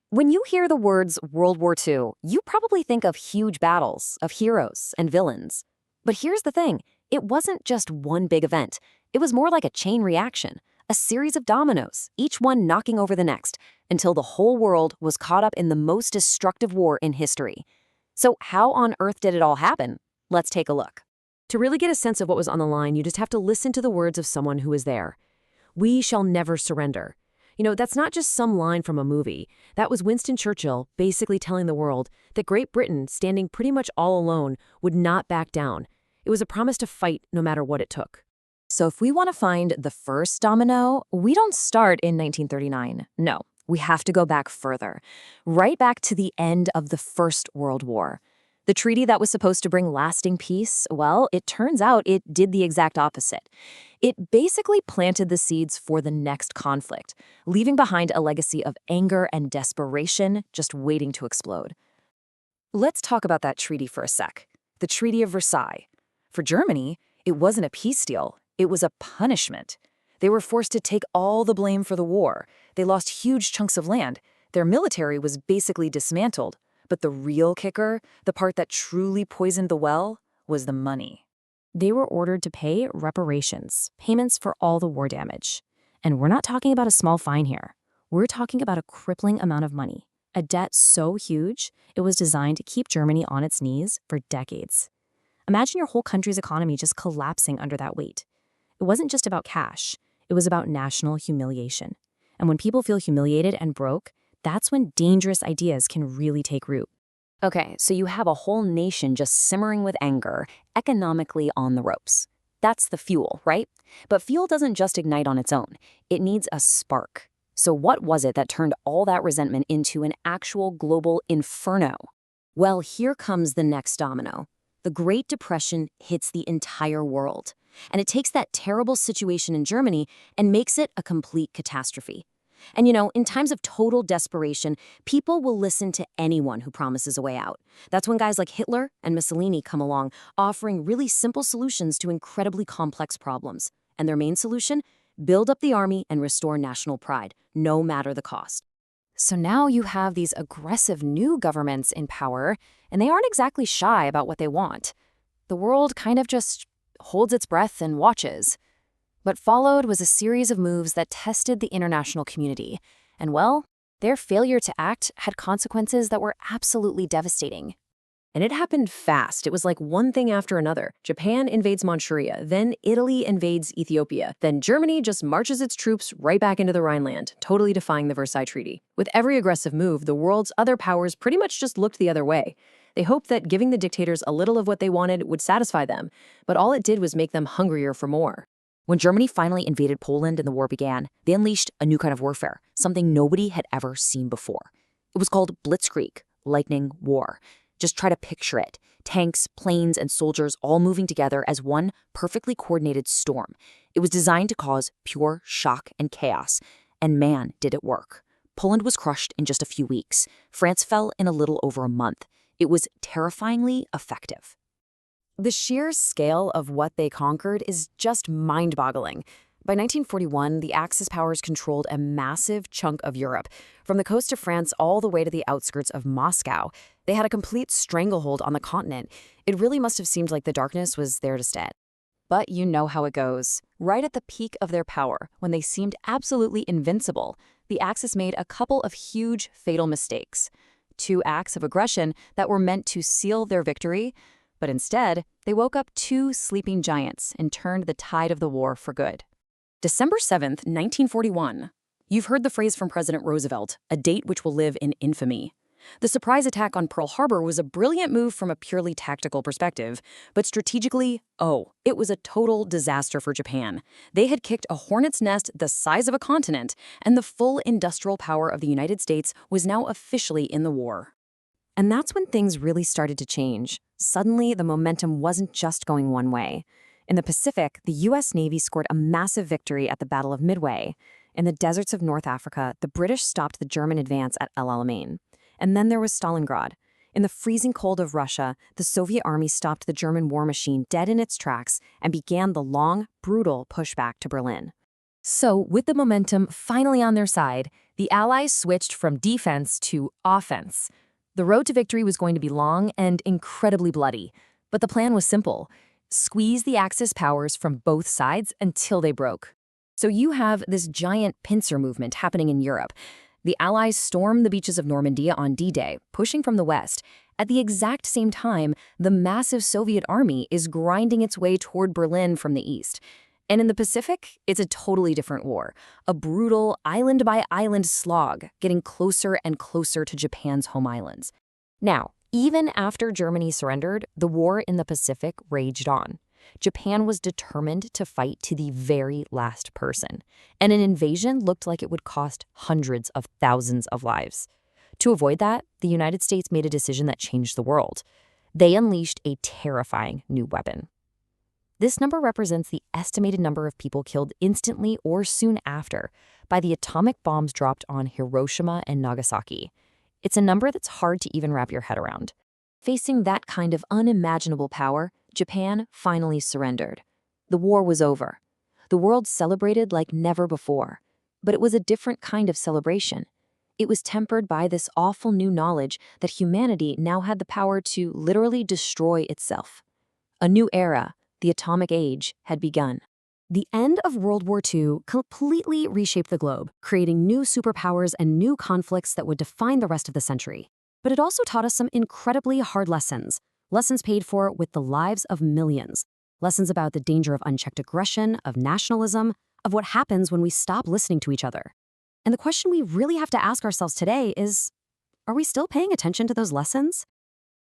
When you hear the words World War II, you probably think of huge battles, of heroes and villains. But here's the thing, it wasn't just one big event. It was more like a chain reaction, a series of dominoes, each one knocking over the next, until the whole world was caught up in the most destructive war in history. So how on earth did it all happen? Let's take a look. To really get a sense of what was on the line, you just have to listen to the words of someone who was there. We shall never surrender. That's not just some line from a movie. That was Winston Churchill basically telling the world that Great Britain, standing pretty much all alone, would not back down. It was a promise to fight no matter what it took. So if we want to find the first domino, we don't start in 1939. No, we have to go back further, right back to the end of the First World War. The treaty that was supposed to bring lasting peace, well, it turns out it did the exact opposite. It basically planted the seeds for the next conflict, leaving behind a legacy of anger and desperation just waiting to explode. Let's talk about that treaty for a sec. The Treaty of Versailles. For Germany, it wasn't a peace deal, it was a punishment. They were forced to take all the blame for the war. They lost huge chunks of land. Their military was basically dismantled. But the real kicker, the part that truly poisoned the well, was the money. They were ordered to pay reparations, payments for all the war damage. And we're not talking about a small fine here. We're talking about a crippling amount of money, a debt so huge it was designed to keep Germany on its knees for decades. Imagine your whole country's economy just collapsing under that weight. It wasn't just about cash, it was about national humiliation. And when people feel humiliated and broke, that's when dangerous ideas can really take root. Okay, so you have a whole nation just simmering with anger, economically on the ropes. That's the fuel, right? But fuel doesn't just ignite on its own. It needs a spark. So what was it that turned all that resentment into an actual global inferno? Well, here comes the next domino. The Great Depression hits the entire world. And it takes that terrible situation in Germany and makes it a complete catastrophe. And in times of total desperation, people will listen to anyone who promises a way out. That's when guys like Hitler and Mussolini come along, offering really simple solutions to incredibly complex problems. And their main solution? Build up the army and restore national pride, no matter the cost. So now you have these aggressive new governments in power, and they aren't exactly shy about what they want. The world kind of just holds its breath and watches. What followed was a series of moves that tested the international community. And well, their failure to act had consequences that were absolutely devastating. And it happened fast. It was like one thing after another. Japan invades Manchuria, then Italy invades Ethiopia, then Germany just marches its troops right back into the Rhineland, totally defying the Versailles Treaty. With every aggressive move, the world's other powers pretty much just looked the other way. They hoped that giving the dictators a little of what they wanted would satisfy them, but all it did was make them hungrier for more. When Germany finally invaded Poland and the war began, they unleashed a new kind of warfare, something nobody had ever seen before. It was called Blitzkrieg, Lightning War. Just try to picture it. Tanks, planes, and soldiers all moving together as one perfectly coordinated storm. It was designed to cause pure shock and chaos. And man, did it work. Poland was crushed in just a few weeks. France fell in a little over a month. It was terrifyingly effective. The sheer scale of what they conquered is just mind-boggling. By 1941, the Axis powers controlled a massive chunk of Europe, from the coast of France all the way to the outskirts of Moscow. They had a complete stranglehold on the continent. It really must have seemed like the darkness was there to stay. But you know how it goes. Right at the peak of their power, when they seemed absolutely invincible, the Axis made a couple of huge, fatal mistakes. 2 acts of aggression that were meant to seal their victory, but instead, they woke up 2 sleeping giants and turned the tide of the war for good. December 7th, 1941. You've heard the phrase from President Roosevelt, a date which will live in infamy. The surprise attack on Pearl Harbor was a brilliant move from a purely tactical perspective, but strategically, it was a total disaster for Japan. They had kicked a hornet's nest the size of a continent, and the full industrial power of the United States was now officially in the war. And that's when things really started to change. Suddenly, the momentum wasn't just going one way. In the Pacific, the U.S. Navy scored a massive victory at the Battle of Midway. In the deserts of North Africa, the British stopped the German advance at El Alamein. And then there was Stalingrad. In the freezing cold of Russia, the Soviet army stopped the German war machine dead in its tracks and began the long, brutal pushback to Berlin. So, with the momentum finally on their side, the Allies switched from defense to offense. The road to victory was going to be long and incredibly bloody, but the plan was simple: squeeze the Axis powers from both sides until they broke. So you have this giant pincer movement happening in Europe. The Allies storm the beaches of Normandy on D-Day, pushing from the west. At the exact same time, the massive Soviet army is grinding its way toward Berlin from the east. And in the Pacific, it's a totally different war, a brutal island-by-island slog, getting closer and closer to Japan's home islands. Now, even after Germany surrendered, the war in the Pacific raged on. Japan was determined to fight to the very last person, and an invasion looked like it would cost hundreds of thousands of lives. To avoid that, the United States made a decision that changed the world. They unleashed a terrifying new weapon. This number represents the estimated number of people killed instantly or soon after by the atomic bombs dropped on Hiroshima and Nagasaki. It's a number that's hard to even wrap your head around. Facing that kind of unimaginable power, Japan finally surrendered. The war was over. The world celebrated like never before. But it was a different kind of celebration. It was tempered by this awful new knowledge that humanity now had the power to literally destroy itself. A new era, the atomic age, had begun. The end of World War II completely reshaped the globe, creating new superpowers and new conflicts that would define the rest of the century. But it also taught us some incredibly hard lessons paid for with the lives of millions. Lessons about the danger of unchecked aggression, of nationalism, of what happens when we stop listening to each other. And the question we really have to ask ourselves today is, are we still paying attention to those lessons?